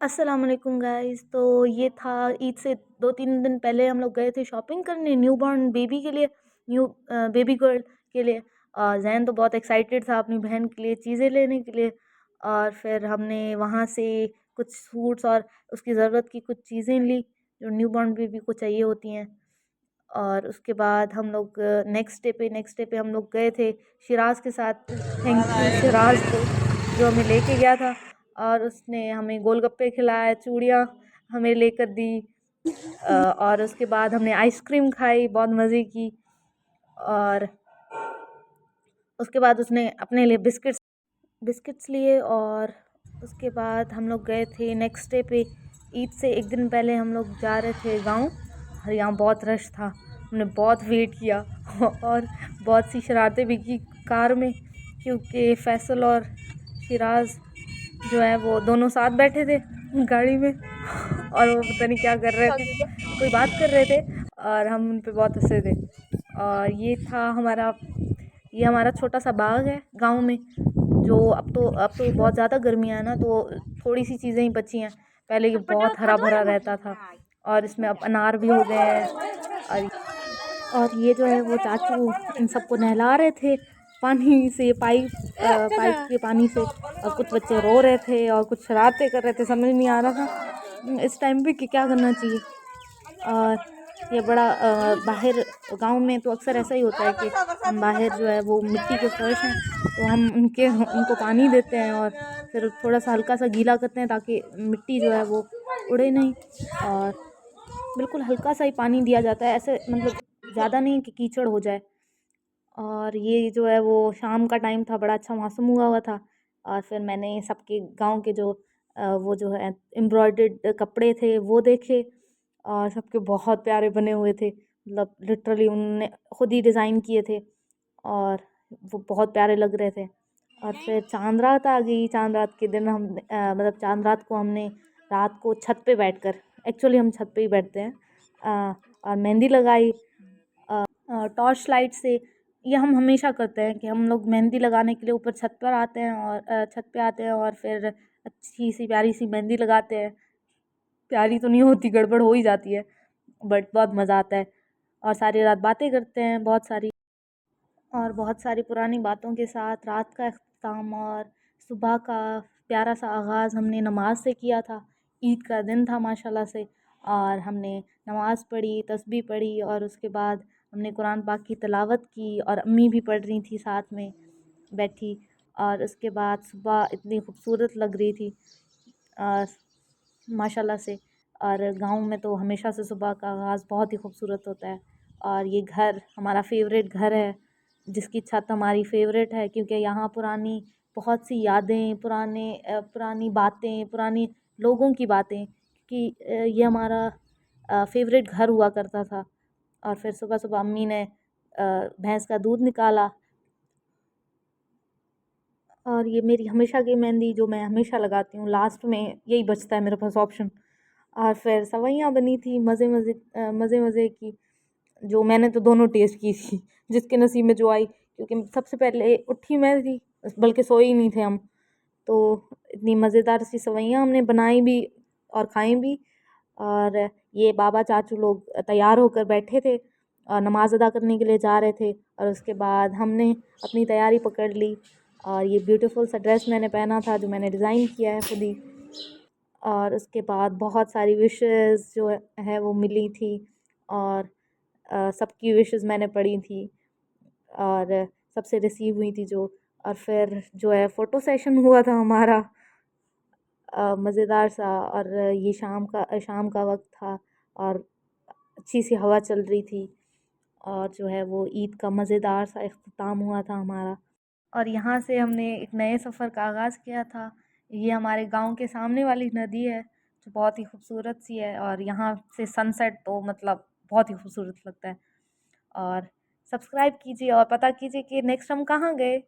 अस्सलाम वालेकुम गाइस। तो ये था ईद से 2-3 दिन पहले हम लोग गए थे शॉपिंग करने न्यूबॉर्न बेबी के लिए, न्यू बेबी गर्ल के लिए। ज़ैन तो बहुत एक्साइटेड था अपनी बहन के लिए चीज़ें लेने के लिए। और फिर हमने वहाँ से कुछ सूट्स और उसकी ज़रूरत की कुछ चीज़ें ली जो न्यूबॉर्न बेबी को चाहिए होती हैं। और उसके बाद हम लोग नेक्स्ट डे पे हम लोग गए थे शिराज के साथ। थैंक यू शिराज को जो हमें लेके गया था और उसने हमें गोलगप्पे खिलाए, चूड़ियाँ हमें लेकर दी। और उसके बाद हमने आइसक्रीम खाई, बहुत मज़े की। और उसके बाद उसने अपने लिए बिस्किट्स लिए। और उसके बाद हम लोग गए थे नेक्स्ट डे पे, ईद से एक दिन पहले हम लोग जा रहे थे गाँव। और यहाँ बहुत रश था, हमने बहुत वेट किया और बहुत सी शरारतें भी की कार में, क्योंकि फैसल और शिराज जो है वो दोनों साथ बैठे थे गाड़ी में और वो पता नहीं क्या कर रहे थे, कोई बात कर रहे थे और हम उन पे बहुत हंसे थे। और ये हमारा छोटा सा बाग है गांव में, जो अब तो बहुत ज़्यादा गर्मियाँ है ना, तो थोड़ी सी चीज़ें ही बची हैं। पहले ये बहुत हरा भरा रहता था और इसमें अब अनार भी हो गए हैं। और ये जो है वो चाचू इन सबको नहला रहे थे पानी से, पाइप के पानी से। और कुछ बच्चे रो रहे थे और कुछ शरारतें कर रहे थे, समझ नहीं आ रहा था इस टाइम पे कि क्या करना चाहिए। और ये बड़ा बाहर गांव में तो अक्सर ऐसा ही होता है कि हम बाहर जो है वो मिट्टी के फर्श हैं, तो हम उनको पानी देते हैं और फिर थोड़ा सा हल्का सा गीला करते हैं ताकि मिट्टी जो है वो उड़े नहीं। और बिल्कुल हल्का सा ही पानी दिया जाता है, ऐसे मतलब ज़्यादा नहीं कि कीचड़ हो जाए। और ये जो है वो शाम का टाइम था, बड़ा अच्छा मौसम हुआ हुआ था। और फिर मैंने सबके गांव के जो वो जो है एम्ब्रॉयडर्ड कपड़े थे वो देखे। और सबके बहुत प्यारे बने हुए थे, मतलब लिटरली उन्होंने खुद ही डिज़ाइन किए थे और वो बहुत प्यारे लग रहे थे। और फिर चांद रात आ गई। चांद रात के दिन मतलब चांद रात को हमने रात को छत पे बैठकर, एक्चुअली हम छत पे ही बैठते हैं, और मेहंदी लगाई टॉर्च लाइट से। ये हम हमेशा करते हैं कि हम लोग मेहंदी लगाने के लिए ऊपर छत पर आते हैं और छत पे आते हैं और फिर अच्छी सी प्यारी सी मेहंदी लगाते हैं। प्यारी तो नहीं होती, गड़बड़ हो ही जाती है, बट बहुत मज़ा आता है। और सारी रात बातें करते हैं बहुत सारी पुरानी बातों के साथ रात का अख्ताम। और सुबह का प्यारा सा आगाज़ हमने नमाज से किया था। ईद का दिन था माशाल्लाह से। और हमने नमाज़ पढ़ी, तस्बीह पढ़ी और उसके बाद हमने कुरान पाक की तिलावत की और अम्मी भी पढ़ रही थी साथ में बैठी। और उसके बाद सुबह इतनी खूबसूरत लग रही थी माशाल्लाह से। और गाँव में तो हमेशा से सुबह का आगाज़ बहुत ही खूबसूरत होता है। और ये घर हमारा फेवरेट घर है, जिसकी छत हमारी फेवरेट है, क्योंकि यहाँ पुरानी बहुत सी यादें, पुरानी बातें, पुरानी लोगों की बातें, कि ये हमारा फेवरेट घर हुआ करता था। और फिर सुबह सुबह अम्मी ने भैंस का दूध निकाला। और ये मेरी हमेशा की मेहंदी जो मैं हमेशा लगाती हूँ, लास्ट में यही बचता है मेरे पास ऑप्शन। और फिर सवैयाँ बनी थी मज़े मज़े की, जो मैंने तो दोनों टेस्ट की थी जिसके नसीब में जो आई, क्योंकि सबसे पहले उठी मैं थी, बल्कि सोए ही नहीं थे हम। तो इतनी मज़ेदार सी सवैयाँ हमने बनाई भी और खाई भी। और ये बाबा चाचू लोग तैयार होकर बैठे थे और नमाज़ अदा करने के लिए जा रहे थे। और उसके बाद हमने अपनी तैयारी पकड़ ली और ये ब्यूटीफुल सा ड्रेस मैंने पहना था जो मैंने डिज़ाइन किया है खुद ही। और उसके बाद बहुत सारी विशेस जो है वो मिली थी और सबकी विशेस मैंने पढ़ी थी और सबसे रिसीव हुई थी जो। और फिर जो है फ़ोटो सेशन हुआ था हमारा, मज़ेदार सा। और ये शाम का वक्त था और अच्छी सी हवा चल रही थी और जो है वो ईद का मज़ेदार सा इख्तिताम हुआ था हमारा। और यहाँ से हमने एक नए सफ़र का आगाज़ किया था। ये हमारे गांव के सामने वाली नदी है जो बहुत ही खूबसूरत सी है, और यहाँ से सनसेट तो मतलब बहुत ही खूबसूरत लगता है। और सब्सक्राइब कीजिए और पता कीजिए कि नेक्स्ट हम कहाँ गए।